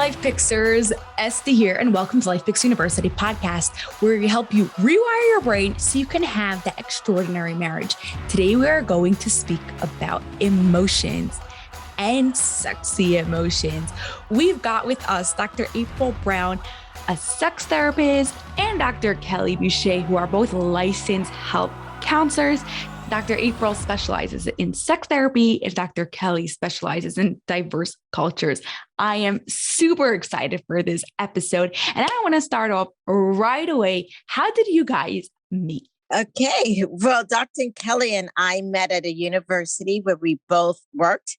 Life Fixers, Esther here, and welcome to Life Fix University podcast, where we help you rewire your brain so you can have that extraordinary marriage. Today, we are going to speak about emotions and sexy emotions. We've got with us Dr. April Brown, a sex therapist, and Dr. Kelly Bushéy, who are both licensed health counselors. Dr. April specializes in sex therapy, and Dr. Kelly specializes in diverse cultures. I am super excited for this episode, and I want to start off right away. How did you guys meet? Okay. Well, Dr. Kelly and I met at a university where we both worked,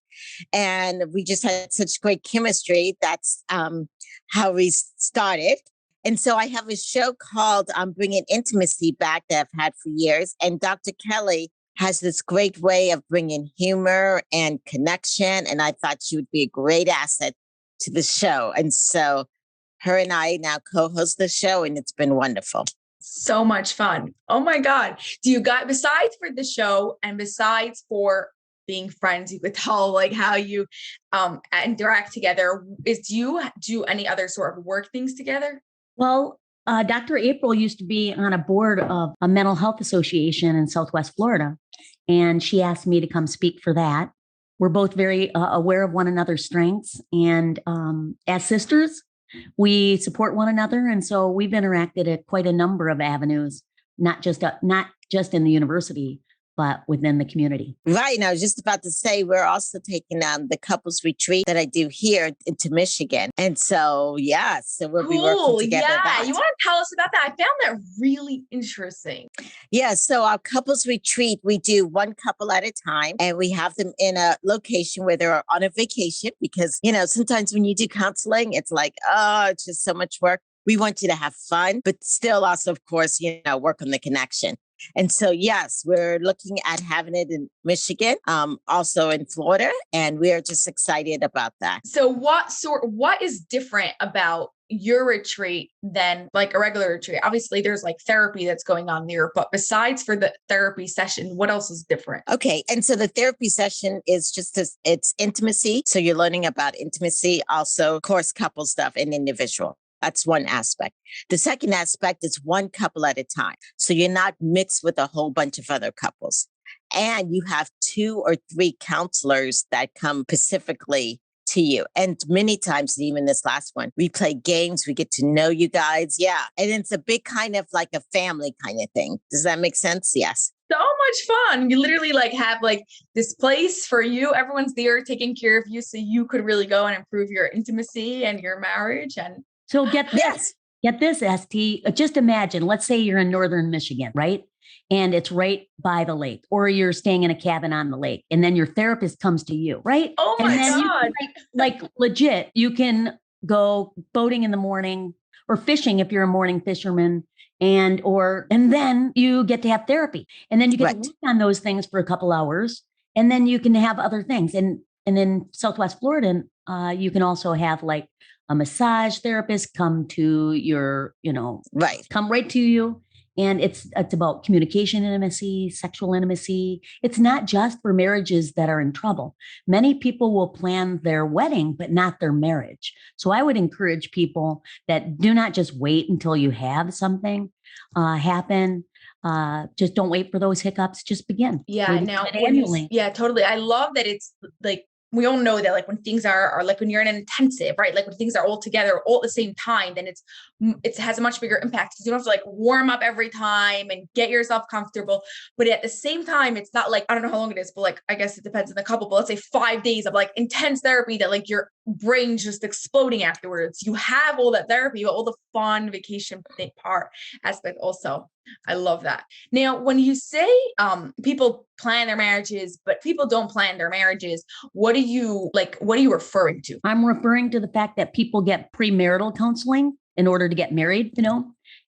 and we just had such great chemistry. That's how we started. And so I have a show called Bringing Intimacy Back that I've had for years. And Dr. Kelly has this great way of bringing humor and connection. And I thought she would be a great asset to the show. And so her and I now co-host the show, and it's been wonderful. So much fun. Oh my God. Do you guys, besides for the show and besides for being friends, you could tell like how you interact together, do you do any other sort of work things together? Well, Dr. April used to be on a board of a mental health association in Southwest Florida, and she asked me to come speak for that. We're both very aware of one another's strengths, and as sisters, we support one another, and so we've interacted at quite a number of avenues, not just in the university, but within the community. Right. And I was just about to say, we're also taking the couples retreat that I do here into Michigan. And so, yeah, so we'll be working together. Yeah. You want to tell us about that? I found that really interesting. Yeah. So our couples retreat, we do one couple at a time, and we have them in a location where they're on a vacation because, sometimes when you do counseling, it's like, oh, it's just so much work. We want you to have fun, but still also, of course, work on the connection. And so, yes, we're looking at having it in Michigan, also in Florida, and we're just excited about that. So what is different about your retreat than like a regular retreat? Obviously, there's like therapy that's going on there, but besides for the therapy session, what else is different? Okay. And so the therapy session is it's intimacy. So you're learning about intimacy, also, of course, couple stuff and individual. That's one aspect. The second aspect is one couple at a time. So you're not mixed with a whole bunch of other couples. And you have 2 or 3 counselors that come specifically to you. And many times, even this last one, we play games. We get to know you guys. Yeah. And it's a big kind of like a family kind of thing. Does that make sense? Yes. So much fun. You literally have this place for you. Everyone's there taking care of you so you could really go and improve your intimacy and your marriage. And so get this, ST. Just imagine, let's say you're in northern Michigan, right? And it's right by the lake, or you're staying in a cabin on the lake, and then your therapist comes to you, right? Oh my God. Like legit, you can go boating in the morning or fishing if you're a morning fisherman, and then you get to have therapy. And then you get to work on those things for a couple hours, and then you can have other things. And in Southwest Florida, you can also have like a massage therapist come to your, come right to you. And it's about communication intimacy, sexual intimacy. It's not just for marriages that are in trouble. Many people will plan their wedding, but not their marriage. So I would encourage people that do not just wait until you have something happen. Just don't wait for those hiccups. Just begin. Yeah. Now, annually. Yeah, totally. I love that it's like, we all know that like when things are like when you're in an intensive, right? Like when things are all together all at the same time, then it has a much bigger impact because you don't have to like warm up every time and get yourself comfortable. But at the same time, it's not like, I don't know how long it is, but like, I guess it depends on the couple, but let's say 5 days of like intense therapy that like your brain's just exploding afterwards. You have all that therapy, but all the fun vacation part aspect also. I love that. Now, when you say people plan their marriages, but people don't plan their marriages, what are you referring to? I'm referring to the fact that people get premarital counseling in order to get married,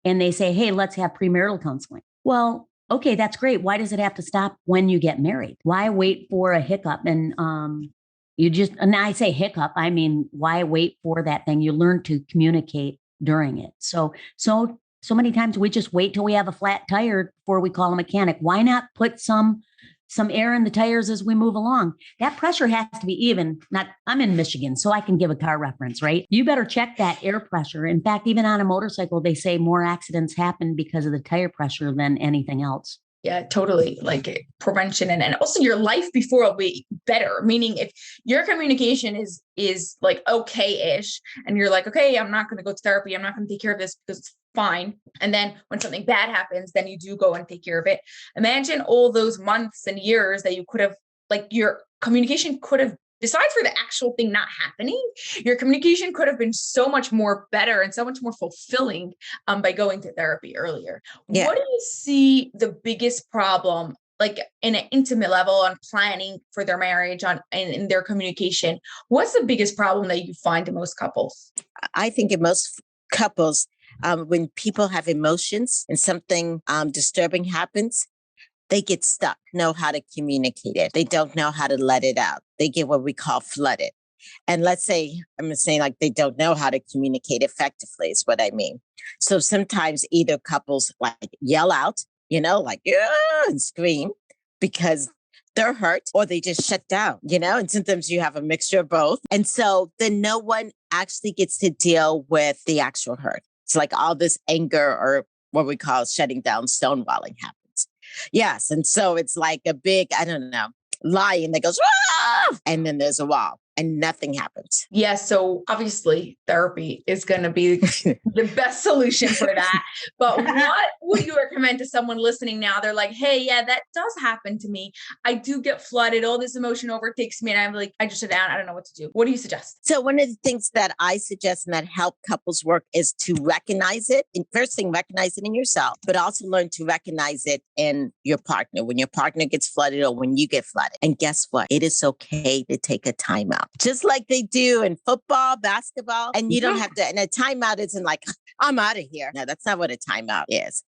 and they say, hey, let's have premarital counseling. Well, okay, that's great. Why does it have to stop when you get married? Why wait for a hiccup? And and I say hiccup, I mean, why wait for that thing? You learn to communicate during it. So many times we just wait till we have a flat tire before we call a mechanic. Why not put some some air in the tires as we move along. That pressure has to be even. I'm in Michigan, so I can give a car reference, right? You better check that air pressure. In fact, even on a motorcycle, they say more accidents happen because of the tire pressure than anything else. Yeah, totally. Like prevention and also your life before will be better. Meaning if your communication is like okay-ish and you're like, okay, I'm not going to go to therapy. I'm not going to take care of this because it's fine. And then when something bad happens, then you do go and take care of it. Imagine all those months and years that you could have, like your communication could have, besides for the actual thing not happening, your communication could have been so much more better and so much more fulfilling by going to therapy earlier. Yeah. What do you see the biggest problem, like in an intimate level on planning for their marriage in their communication? What's the biggest problem that you find in most couples? I think in most couples, when people have emotions and something disturbing happens, they get stuck, know how to communicate it. They don't know how to let it out. They get what we call flooded. And let's say, I'm saying like they don't know how to communicate effectively is what I mean. So sometimes either couples like yell out, like, yeah, and scream because they're hurt, or they just shut down, and sometimes you have a mixture of both. And so then no one actually gets to deal with the actual hurt. It's like all this anger or what we call shutting down, stonewalling happens. Yes. And so it's like a big, I don't know, lion that goes, "Wah!" And then there's a wall and nothing happens. Yeah. So obviously therapy is going to be the best solution for that. But what would you recommend to someone listening now? They're like, hey, yeah, that does happen to me. I do get flooded. All this emotion overtakes me. And I'm like, I just sit down. I don't know what to do. What do you suggest? So one of the things that I suggest and that help couples work is to recognize it. And first thing, recognize it in yourself, but also learn to recognize it in your partner. When your partner gets flooded or when you get flooded. And guess what? It is okay to take a timeout. Just like they do in football, basketball, and you don't have to, and a timeout isn't like, I'm out of here. No, that's not what a timeout is.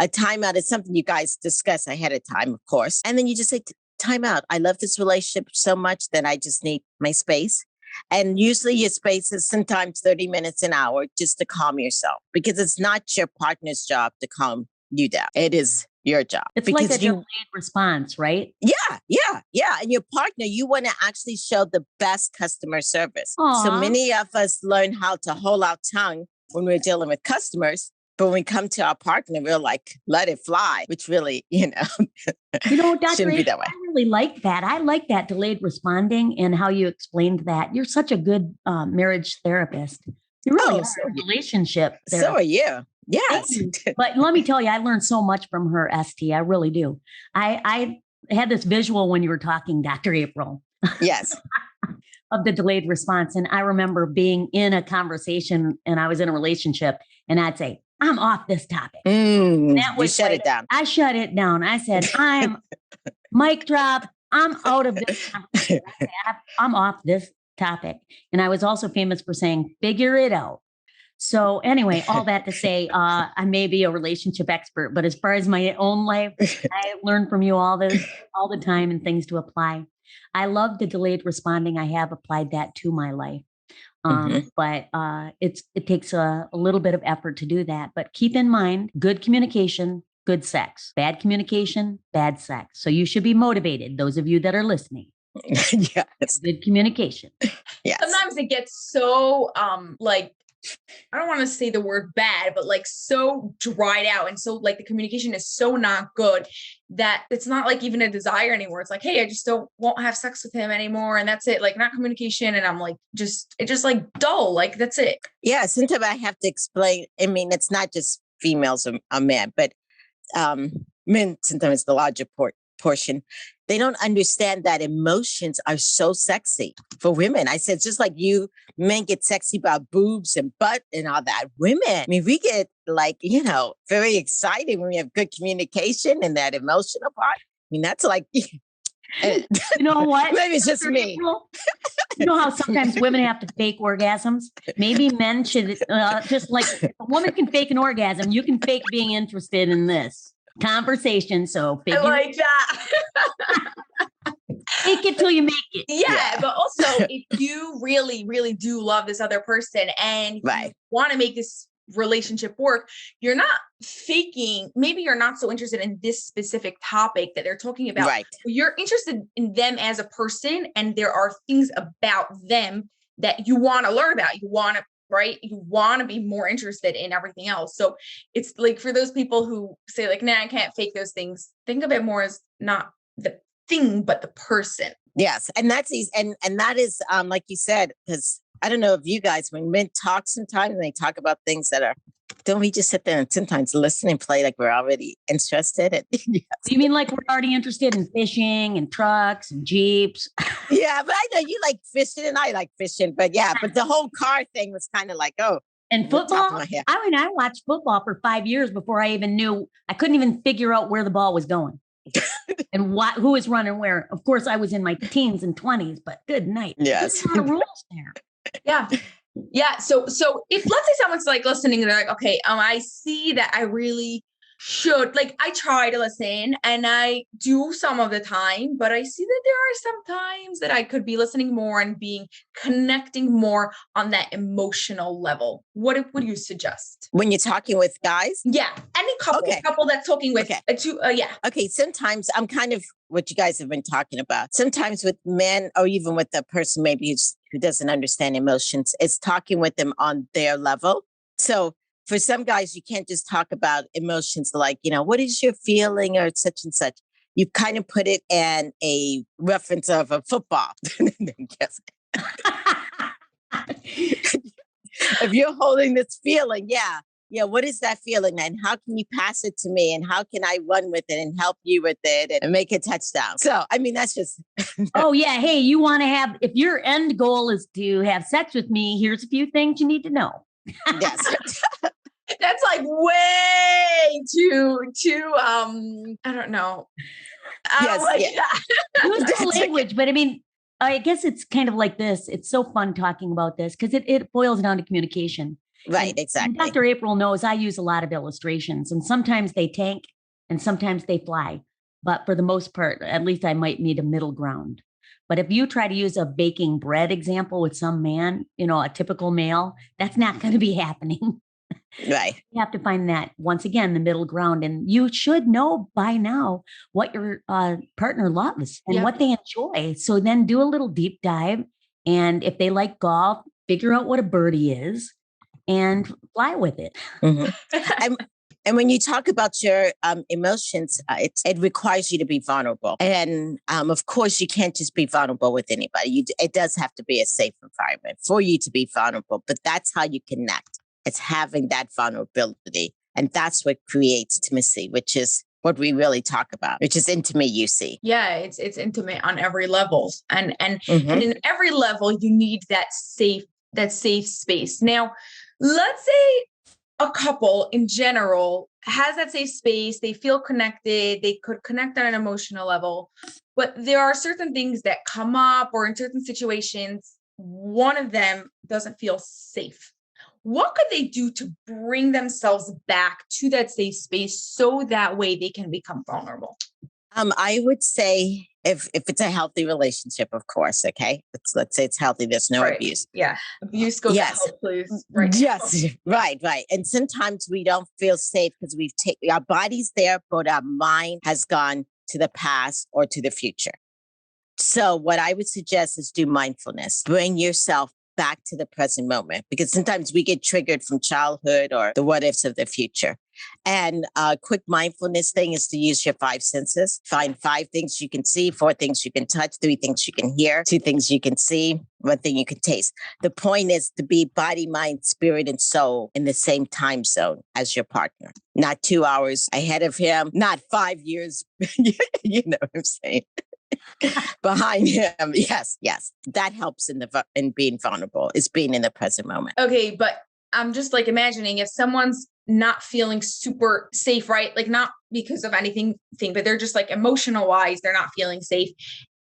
A timeout is something you guys discuss ahead of time, of course. And then you just say, timeout. I love this relationship so much that I just need my space. And usually your space is sometimes 30 minutes, an hour, just to calm yourself, because it's not your partner's job to calm you down. It is your job. It's like a delayed response, right? Yeah. And your partner, you want to actually show the best customer service. Aww. So many of us learn how to hold our tongue when we're dealing with customers. But when we come to our partner, we're like, let it fly, which really, Dr. shouldn't be that way. I really like that. I like that delayed responding and how you explained that. You're such a good marriage therapist. You really are a relationship therapist. So are you. Yes. But let me tell you, I learned so much from her, ST. I really do. I had this visual when you were talking, Dr. April. Yes. Of the delayed response. And I remember being in a conversation and I was in a relationship and I'd say, I'm off this topic. You shut it down. I shut it down. I said, I'm mic drop. I'm out of this conversation. I'm off this topic. And I was also famous for saying, figure it out. So anyway, all that to say, I may be a relationship expert, but as far as my own life, I learn from you all the time and things to apply. I love the delayed responding. I have applied that to my life. But it takes a little bit of effort to do that. But keep in mind, good communication, good sex. Bad communication, bad sex. So you should be motivated, those of you that are listening. Yes. Good communication. Yes. Sometimes it gets so I don't want to say the word bad, but like so dried out. And so like the communication is so not good that it's not like even a desire anymore. It's like, hey, I just won't have sex with him anymore. And that's it. Like not communication. And I'm like, it's just like dull. Like that's it. Yeah. Sometimes I have to explain. I mean, it's not just females or men, but men, sometimes the larger portion, they don't understand that emotions are so sexy for women. I said, just like you men get sexy about boobs and butt and all that. Women, I mean, we get like, very excited when we have good communication and that emotional part. I mean, that's like, you know what? Maybe it's just me. You know how sometimes women have to fake orgasms? Maybe men should just like a woman can fake an orgasm. You can fake being interested in this conversation. So I like that. Fake it till you make it. Yeah. But also if you really, really do love this other person and you want to make this relationship work, you're not faking, maybe you're not so interested in this specific topic that they're talking about. Right. You're interested in them as a person, and there are things about them that you want to learn about. You want to, right? You want to be more interested in everything else. So it's like, for those people who say like, nah, I can't fake those things, think of it more as not the thing, but the person. Yes. And that's easy. And that is, like you said, because I don't know if you guys, when men talk sometimes and they talk about things that are, don't we just sit there and sometimes listen and play like we're already interested? Yes. You mean like we're already interested in fishing and trucks and Jeeps? Yeah, but I know you like fishing and I like fishing, but the whole car thing was kind of like, oh. And football, I watched football for 5 years before I even knew, I couldn't even figure out where the ball was going and who was running where. Of course, I was in my teens and 20s, but good night. Yes. There's a lot of rules there. Yeah. Yeah. So if, let's say someone's like listening and they're like, okay, I see that I really should, like, I try to listen and I do some of the time, but I see that there are some times that I could be listening more and connecting more on that emotional level. What do you suggest? When you're talking with guys? Yeah. Any couple that's talking with, yeah. Okay. Sometimes I'm kind of what you guys have been talking about. Sometimes with men, or even with a person maybe who doesn't understand emotions, it's talking with them on their level. So for some guys, you can't just talk about emotions like, what is your feeling or such and such. You kind of put it in a reference of a football. If you're holding this feeling, what is that feeling? And how can you pass it to me? And how can I run with it and help you with it and make a touchdown? So, I mean, that's just. Oh, yeah. Hey, you want to if your end goal is to have sex with me, here's a few things you need to know. Yes. That's like way too, I don't know. Use the language, but I mean, I guess it's kind of like this. It's so fun talking about this because it boils down to communication. Right, and exactly. Dr. April knows I use a lot of illustrations, and sometimes they tank and sometimes they fly. But for the most part, at least I might need a middle ground. But if you try to use a baking bread example with some man, a typical male, that's not going to be happening. Right. You have to find that, once again, the middle ground. And you should know by now what your partner loves and what they enjoy. So then do a little deep dive. And if they like golf, figure out what a birdie is and fly with it. Mm-hmm. And when you talk about your emotions, it requires you to be vulnerable. And of course, you can't just be vulnerable with anybody. It does have to be a safe environment for you to be vulnerable. But that's how you connect. It's having that vulnerability. And that's what creates intimacy, which is what we really talk about, which is intimate UC. Yeah, it's intimate on every level. And in every level, you need that safe space. Now, let's say a couple in general has that safe space. They feel connected. They could connect on an emotional level, but there are certain things that come up, or in certain situations, one of them doesn't feel safe. What could they do to bring themselves back to that safe space so that way they can become vulnerable? I would say if it's a healthy relationship, of course, okay? Let's say it's healthy. There's no abuse. Yeah. Abuse goes out, please. Right. Yes. Right. And sometimes we don't feel safe because our body's there, but our mind has gone to the past or to the future. So what I would suggest is do mindfulness. Bring yourself back to the present moment, because sometimes we get triggered from childhood or the what ifs of the future. And a quick mindfulness thing is to use your 5 senses. Find 5 things you can see, 4 things you can touch, 3 things you can hear, 2 things you can see, 1 thing you can taste. The point is to be body, mind, spirit, and soul in the same time zone as your partner. Not 2 hours ahead of him, not 5 years, you know what I'm saying? Behind him. Yes. That helps in being vulnerable, is being in the present moment. Okay, but I'm just like imagining if someone's not feeling super safe, right? Like not because of anything, but they're just like emotional wise, they're not feeling safe.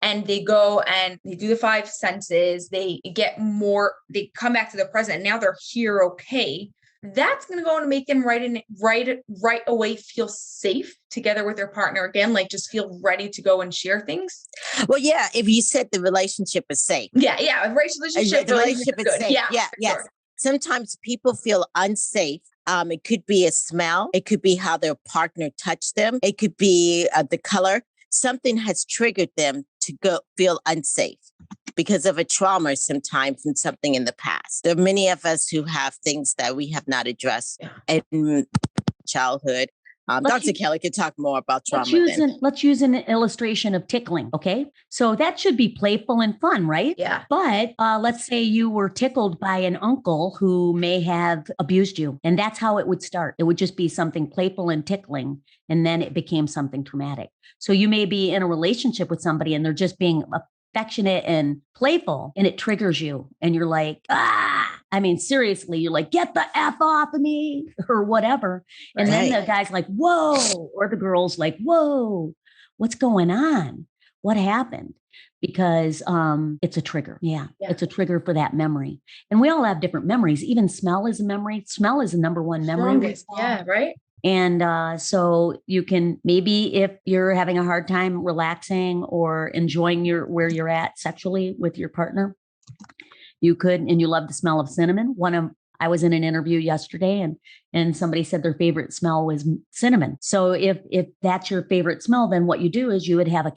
And they go and they do the 5 senses, they come back to the present. And now they're here. Okay. That's going to go and make them right away feel safe together with their partner again, like just feel ready to go and share things. Well, yeah, if you said the relationship is safe. Yeah, relationship is safe. Yeah. Yes. Sometimes people feel unsafe It could be a smell. It could be how their partner touched them. It could be the color. Something has triggered them to go feel unsafe because of a trauma sometimes from something in the past. There are many of us who have things that we have not addressed in childhood. Dr. Kelly could talk more about trauma. Let's use an illustration of tickling. Okay. So that should be playful and fun, right? Yeah. But let's say you were tickled by an uncle who may have abused you. And that's how it would start. It would just be something playful and tickling. And then it became something traumatic. So you may be in a relationship with somebody and they're just being affectionate and playful and it triggers you. And you're like, I mean, seriously, you're like, get the F off of me or whatever. And then the guy's like, whoa, or the girl's like, whoa, what's going on? What happened? Because it's a trigger. Yeah, it's a trigger for that memory. And we all have different memories. Even smell is a memory. Smell is the number one memory. Yeah, right. And so you can, maybe if you're having a hard time relaxing or enjoying where you're at sexually with your partner, you could, and you love the smell of cinnamon. I was in an interview yesterday and somebody said their favorite smell was cinnamon. So if that's your favorite smell, then what you do is you would have a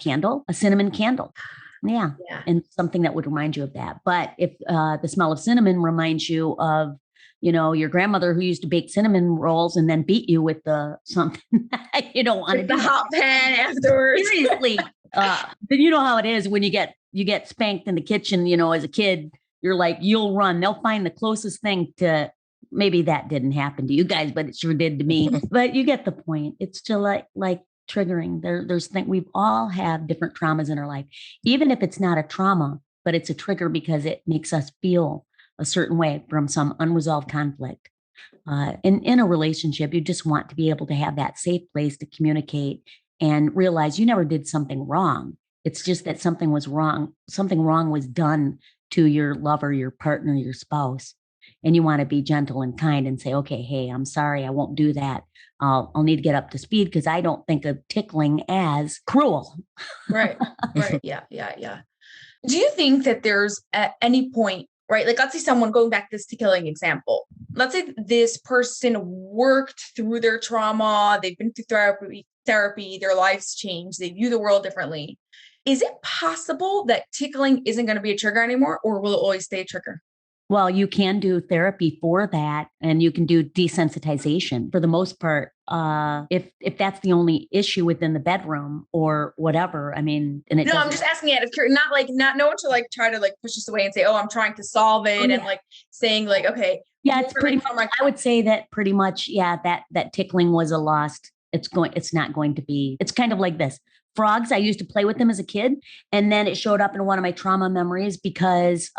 cinnamon candle. Yeah. And something that would remind you of that. But if the smell of cinnamon reminds you of, your grandmother who used to bake cinnamon rolls and then beat you with something you don't want to do. The hot pan afterwards. Seriously. But you know how it is when you get spanked in the kitchen, as a kid. You're like, you'll run. They'll find the closest thing to, maybe that didn't happen to you guys, but it sure did to me. But you get the point. It's still like triggering. There's things, we've all have different traumas in our life, even if it's not a trauma, but it's a trigger because it makes us feel a certain way from some unresolved conflict. In a relationship, you just want to be able to have that safe place to communicate and realize you never did something wrong. It's just that something was wrong. Something wrong was done to your lover, your partner, your spouse. And you want to be gentle and kind and say, okay, hey, I'm sorry, I won't do that. I'll need to get up to speed because I don't think of tickling as cruel. Right. Yeah. Do you think that there's at any point, right? Like, let's say someone, going back to this tickling example, let's say this person worked through their trauma, they've been through therapy, their lives changed, they view the world differently. Is it possible that tickling isn't going to be a trigger anymore, or will it always stay a trigger? Well, you can do therapy for that, and you can do desensitization for the most part. If that's the only issue within the bedroom or whatever, I mean, and I'm just asking out of curiosity, not no one to like try to like push us away and say, oh, I'm trying to solve it, and like saying like, okay, yeah, it's pretty much. I would say that pretty much, yeah, that tickling was a lost. It's not going to be. It's kind of like this. Frogs, I used to play with them as a kid. And then it showed up in one of my trauma memories because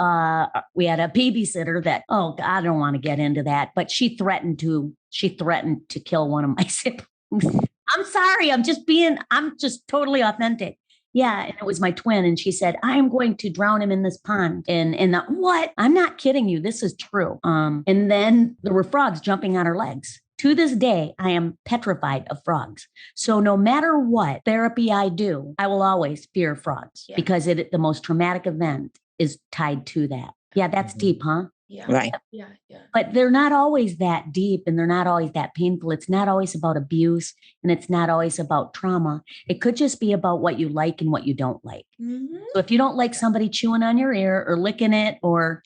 we had a babysitter that, I don't want to get into that. But she threatened to kill one of my siblings. I'm sorry. I'm just totally authentic. Yeah. And it was my twin. And she said, I'm going to drown him in this pond. And what? I'm not kidding you. This is true. And then there were frogs jumping on her legs. To this day, I am petrified of frogs. So no matter what therapy I do, I will always fear frogs because the most traumatic event is tied to that. Yeah, that's deep, huh? Yeah. Right. Yeah. But they're not always that deep and they're not always that painful. It's not always about abuse and it's not always about trauma. It could just be about what you like and what you don't like. Mm-hmm. So if you don't like somebody chewing on your ear or licking it or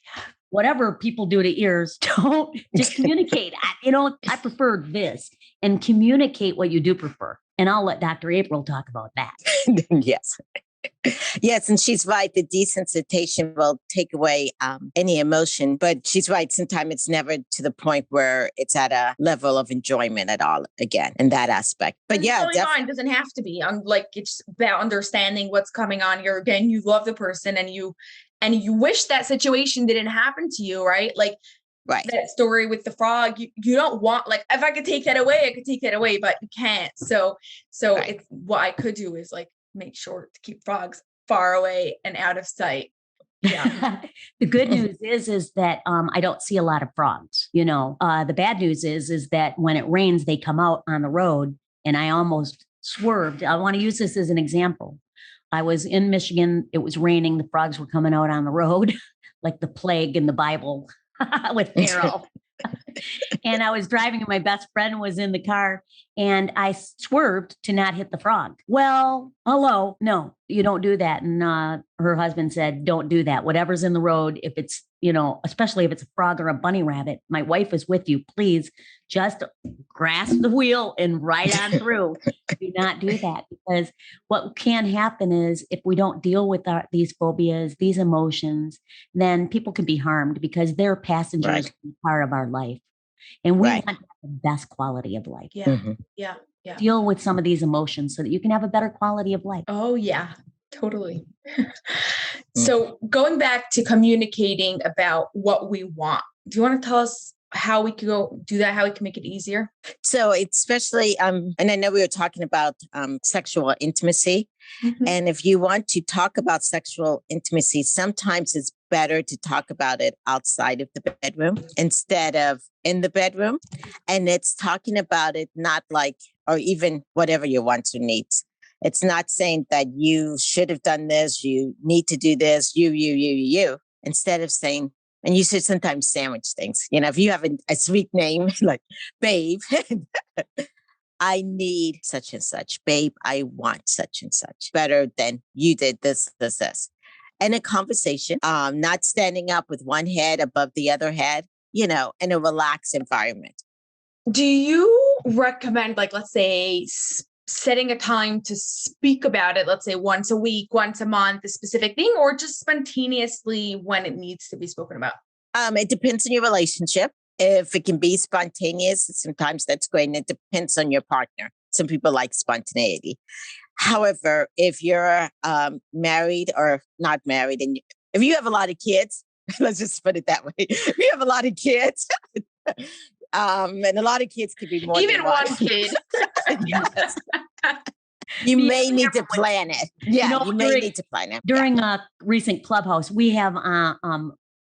whatever people do to ears, don't just communicate. I prefer this and communicate what you do prefer. And I'll let Dr. April talk about that. Yes. Yes. And she's right. The desensitization will take away any emotion, but she's right. Sometimes it's never to the point where it's at a level of enjoyment at all again in that aspect. But it's totally fine. It doesn't have to be. Like, it's about understanding what's coming on. You love the person and you wish that situation didn't happen to you, right? Like that story with the frog, you don't want, like, if I could take that away, I could take that away, but you can't. So it's what I could do is like make sure to keep frogs far away and out of sight. Yeah. The good news is that I don't see a lot of frogs. The bad news is that when it rains, they come out on the road, and I almost swerved. I want to use this as an example. I was in Michigan. It was raining. The frogs were coming out on the road like the plague in the Bible with Pharaoh. And I was driving and my best friend was in the car and I swerved to not hit the frog. Well, hello. No, you don't do that. And her husband said, don't do that. Whatever's in the road, if it's, especially if it's a frog or a bunny rabbit, my wife is with you. Please just grasp the wheel and ride on through. Do not do that, because what can happen is if we don't deal with these phobias, these emotions, then people can be harmed because they're passengers in the car of our life. And we want to have the best quality of life. Yeah. Mm-hmm. Yeah. Yeah. Deal with some of these emotions so that you can have a better quality of life. Oh, yeah, totally. So going back to communicating about what we want, do you want to tell us how we can go do that, how we can make it easier? So especially, and I know we were talking about sexual intimacy. Mm-hmm. And if you want to talk about sexual intimacy, sometimes it's better to talk about it outside of the bedroom instead of in the bedroom. And it's talking about it not like, or even whatever your wants or needs. It's not saying that you should have done this, you need to do this, you. Instead of saying, and you should sometimes sandwich things. If you have a sweet name like Babe, I need such and such. Babe, I want such and such. Better than you did this. And a conversation, not standing up with one head above the other head, in a relaxed environment. Do you recommend, like, let's say, setting a time to speak about it, let's say once a week, once a month, a specific thing, or just spontaneously when it needs to be spoken about? It depends on your relationship. If it can be spontaneous, sometimes that's great. And it depends on your partner. Some people like spontaneity. However, if you're married or not married, and if you have a lot of kids, let's just put it that way. If you have a lot of kids, and a lot of kids could be more even than one kid. Yes. You may need to plan it. Yeah, you may need to plan it. During a recent Clubhouse, we have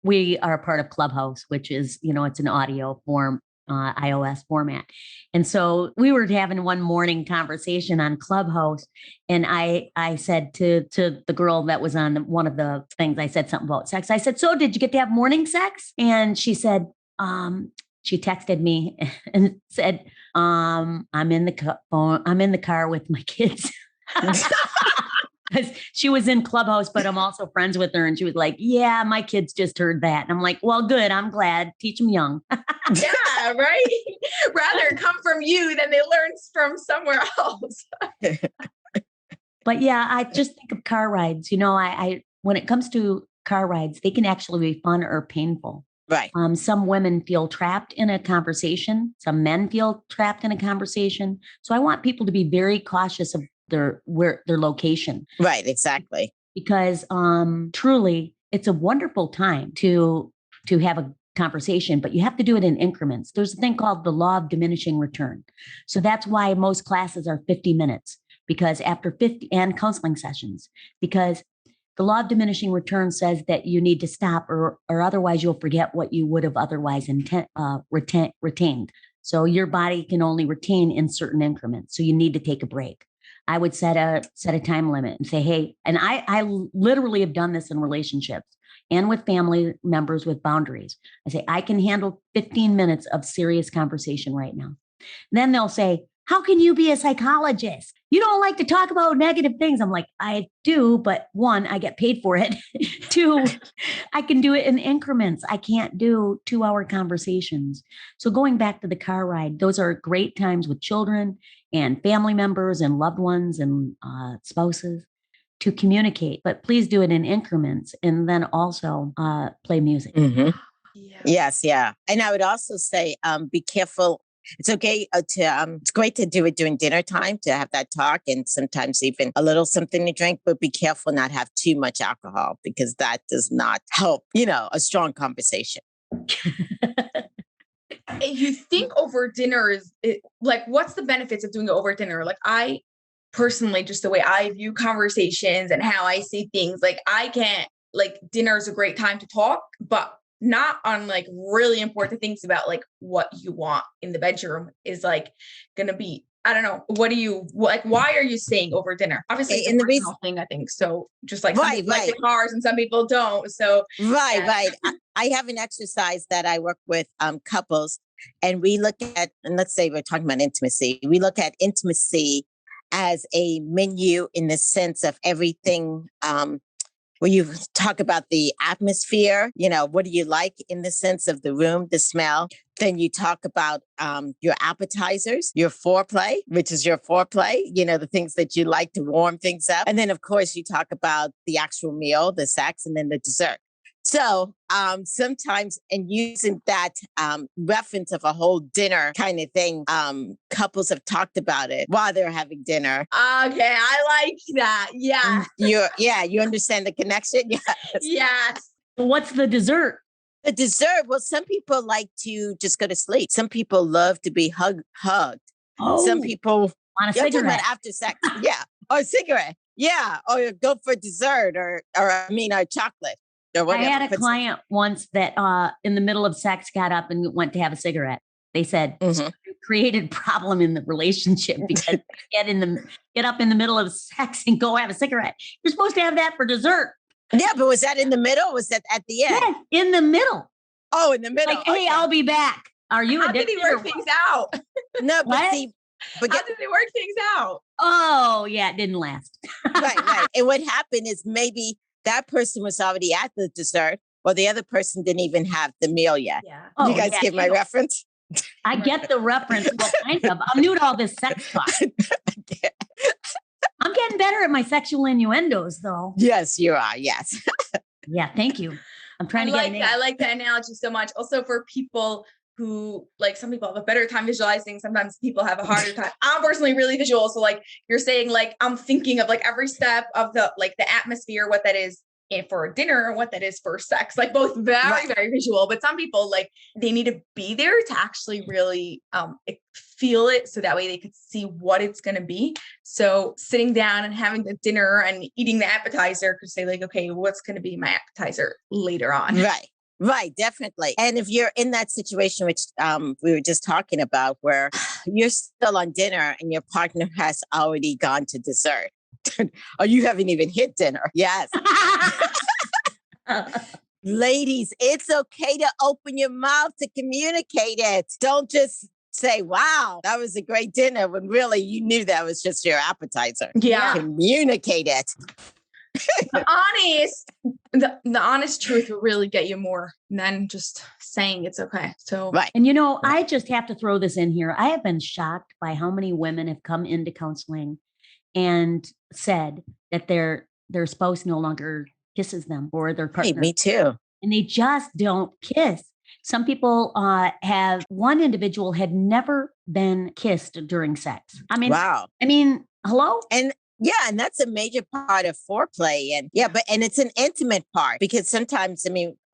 we are part of Clubhouse, which is, it's an audio form, iOS format. And so we were having one morning conversation on Clubhouse. And I said to the girl that was on one of the things, I said something about sex. I said, so did you get to have morning sex? And she said, she texted me and said, I'm in the car with my kids. Because she was in Clubhouse, but I'm also friends with her. And she was like, yeah, my kids just heard that. And I'm like, well, good. I'm glad. Teach them young. Yeah, right. Rather come from you than they learn from somewhere else. But yeah, I just think of car rides. I when it comes to car rides, they can actually be fun or painful. Right. Some women feel trapped in a conversation. Some men feel trapped in a conversation. So I want people to be very cautious of their location. Right. Exactly. Because truly, it's a wonderful time to have a conversation, but you have to do it in increments. There's a thing called the Law of Diminishing Return. So that's why most classes are 50 minutes, because after 50 and counseling sessions, because the Law of Diminishing Return says that you need to stop or otherwise you'll forget what you would have otherwise retained. So your body can only retain in certain increments. So you need to take a break. I would set a time limit and say, hey, and I literally have done this in relationships and with family members with boundaries. I say, I can handle 15 minutes of serious conversation right now. Then they'll say, how can you be a psychologist? You don't like to talk about negative things. I'm like, I do, but one, I get paid for it. Two, I can do it in increments. I can't do 2-hour conversations. So going back to the car ride, those are great times with children and family members and loved ones and spouses to communicate, but please do it in increments and then also play music. Mm-hmm. Yeah. Yes. Yeah. And I would also say, be careful. It's okay it's great to do it during dinner time to have that talk and sometimes even a little something to drink, but be careful not have too much alcohol because that does not help, a strong conversation. You think over dinner what's the benefits of doing it over dinner? Like I personally, just the way I view conversations and how I see things, like I can't, like dinner is a great time to talk, but not on like really important things about like what you want in the bedroom is like going to be, I don't know. What do you like? Why are you staying over dinner? Obviously it's a personal thing, I think. So just like some people like the cars and some people don't. So right. I have an exercise that I work with couples, and we look at, and let's say we're talking about intimacy. We look at intimacy as a menu in the sense of everything. Where you talk about the atmosphere, what do you like in the sense of the room, the smell? Then you talk about your appetizers, your foreplay, which is your foreplay, the things that you like to warm things up. And then, of course, you talk about the actual meal, the sex, and then the dessert. So sometimes, and using that reference of a whole dinner kind of thing, couples have talked about it while they're having dinner. Okay, I like that. Yeah. You understand the connection? Yes. Yes. What's the dessert? The dessert, well, some people like to just go to sleep. Some people love to be hugged. Oh, Some people on a talking cigarette. about after sex. Yeah. Or a cigarette. Yeah. Or go for dessert or chocolate. I had a client once that in the middle of sex got up and went to have a cigarette. They said it created problem in the relationship because get up in the middle of sex and go have a cigarette. You're supposed to have that for dessert. Yeah, but was that in the middle? Or was that at the end? Yes, in the middle. Oh, in the middle. Like, hey, I'll be back. Are you How did he work things out? No, but What? see, How did they work things out? Oh, yeah, it didn't last. right. And what happened is maybe that person was already at the dessert, or the other person didn't even have the meal yet. Yeah. You guys get my reference? I get the reference. Well, kind of. I'm new to all this sex talk. I'm getting better at my sexual innuendos, though. Yes, you are. Yes. Yeah, thank you. I'm trying to get I like that analogy so much. Also for people who, like, some people have a better time visualizing. Sometimes people have a harder time. I'm personally really visual. So like you're saying, like, I'm thinking of like every step of the atmosphere, what that is for dinner and what that is for sex, like both very, very visual. But some people, like, they need to be there to actually really feel it. So that way they could see what it's going to be. So sitting down and having the dinner and eating the appetizer could say, like, okay, what's going to be my appetizer later on? Right, definitely. And if you're in that situation, which we were just talking about, where you're still on dinner and your partner has already gone to dessert, or you haven't even hit dinner. Yes. Ladies, it's okay to open your mouth to communicate it. Don't just say, wow, that was a great dinner, when really you knew that was just your appetizer. Yeah. Communicate it. The honest truth will really get you more than just saying it's okay. So, right. And I just have to throw this in here. I have been shocked by how many women have come into counseling and said that their spouse no longer kisses them or their partner. Hey, me too. And they just don't kiss. Some people one individual had never been kissed during sex. Wow. Hello? And that's a major part of foreplay. And and it's an intimate part, because sometimes,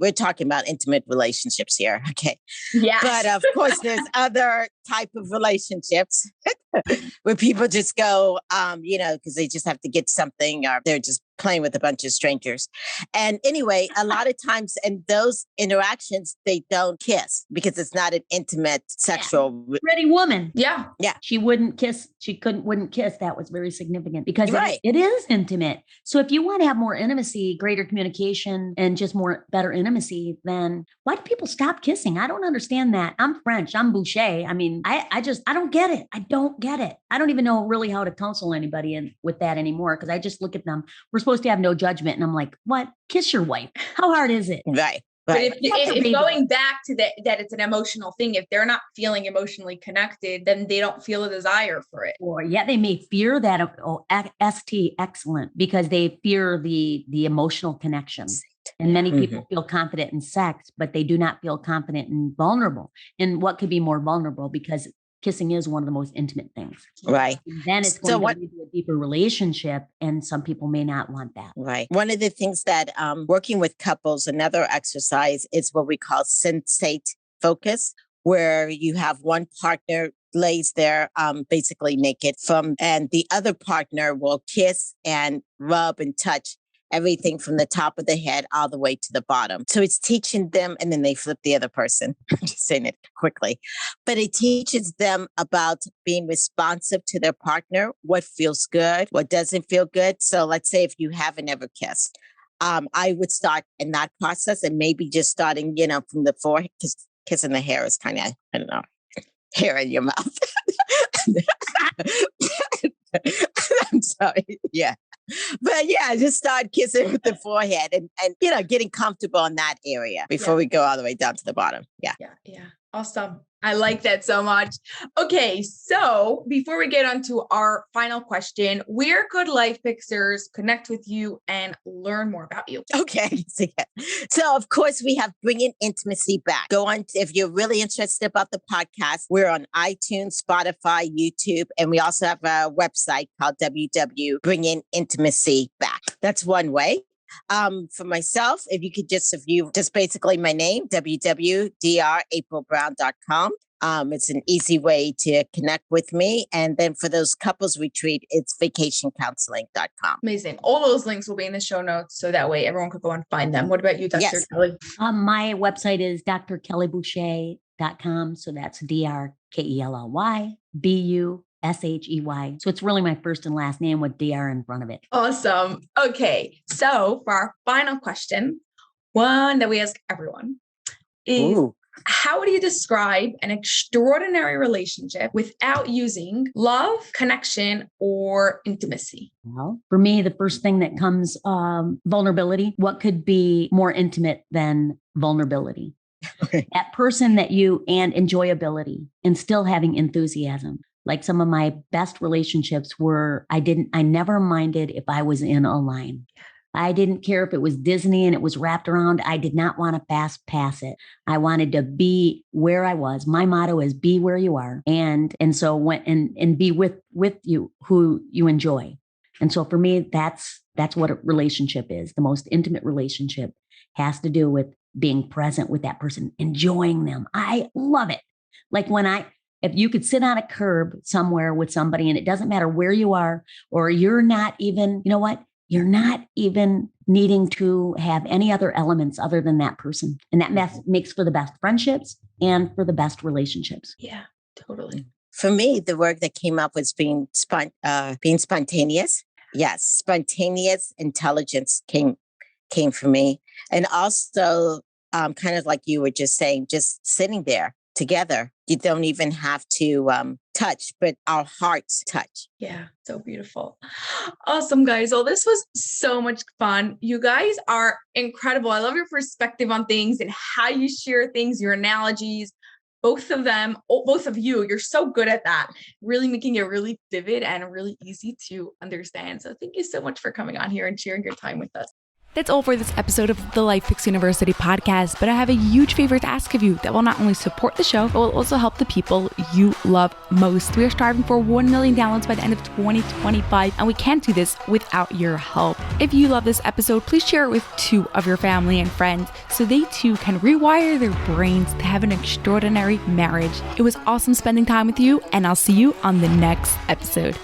we're talking about intimate relationships here. Okay. Yeah. But of course, there's other type of relationships where people just go, because they just have to get something, or they're just playing with a bunch of strangers. And anyway, a lot of times in those interactions, they don't kiss because it's not an intimate sexual. Pretty woman. Yeah. Yeah. She wouldn't kiss. She wouldn't kiss. That was very significant because it is intimate. So if you want to have more intimacy, greater communication, and just better intimacy, then why do people stop kissing? I don't understand that. I'm French. I'm Bushéy. I don't get it. I don't get it. I don't even know really how to counsel anybody with that anymore, because I just look at them. We're supposed to have no judgment. And I'm like, what? Kiss your wife. How hard is it? Right. But if going back to that it's an emotional thing, if they're not feeling emotionally connected, then they don't feel a desire for it. Or they may fear that. ST, excellent, because they fear the emotional connection. And many people feel confident in sex, but they do not feel confident and vulnerable. And what could be more vulnerable? Because kissing is one of the most intimate things. Right. And then it's going to lead to a deeper relationship. And some people may not want that. Right. One of the things that working with couples, another exercise is what we call sensate focus, where you have one partner lays there basically naked and the other partner will kiss and rub and touch everything from the top of the head all the way to the bottom. So it's teaching them, and then they flip the other person. I'm just saying it quickly. But it teaches them about being responsive to their partner, what feels good, what doesn't feel good. So let's say if you haven't ever kissed, I would start in that process and maybe just starting, from the forehead, because kissing the hair is kind of, I don't know, hair in your mouth. I'm sorry. Yeah. But yeah, just start kissing with the forehead and getting comfortable in that area before we go all the way down to the bottom. Yeah. Yeah. Awesome. I like that so much. Okay. So before we get on to our final question, where could life fixers connect with you and learn more about you? Okay. So of course we have Bringing Intimacy Back. Go on. If you're really interested about the podcast, we're on iTunes, Spotify, YouTube, and we also have a website called Bringing Intimacy Back. That's one way. For myself, if you could just basically my name, www.draprilbrown.com. It's an easy way to connect with me. And then for those couples retreat, it's vacationcounseling.com. Amazing. All those links will be in the show notes. So that way everyone could go and find them. What about you, Dr. Kelly? My website is drkellybushéy.com. So that's DRKELLYBUSHEY. So it's really my first and last name with DR in front of it. Awesome. Okay. So for our final question, one that we ask everyone is, how would you describe an extraordinary relationship without using love, connection, or intimacy? Well, for me, the first thing that comes, vulnerability. What could be more intimate than vulnerability? That person and enjoyability and still having enthusiasm. Like some of my best relationships were, I never minded if I was in a line. I didn't care if it was Disney and it was wrapped around. I did not want to fast pass it. I wanted to be where I was. My motto is be where you are. And so and be with you who you enjoy. And so for me, that's what a relationship is. The most intimate relationship has to do with being present with that person, enjoying them. I love it. Like if you could sit on a curb somewhere with somebody and it doesn't matter where you are, or you're not even, you're not even needing to have any other elements other than that person. And that makes for the best friendships and for the best relationships. Yeah, totally. For me, the word that came up was being spontaneous. Yes, spontaneous intelligence came for me. And also, kind of like you were just saying, just sitting there together. You don't even have to touch, but our hearts touch. Yeah, so beautiful. Awesome, guys. Well, this was so much fun. You guys are incredible. I love your perspective on things and how you share things, your analogies. Both of you, you're so good at that, really making it really vivid and really easy to understand. So thank you so much for coming on here and sharing your time with us. That's all for this episode of the LifePix University podcast, but I have a huge favor to ask of you that will not only support the show, but will also help the people you love most. We are striving for 1 million downloads by the end of 2025, and we can't do this without your help. If you love this episode, please share it with 2 of your family and friends so they too can rewire their brains to have an extraordinary marriage. It was awesome spending time with you, and I'll see you on the next episode.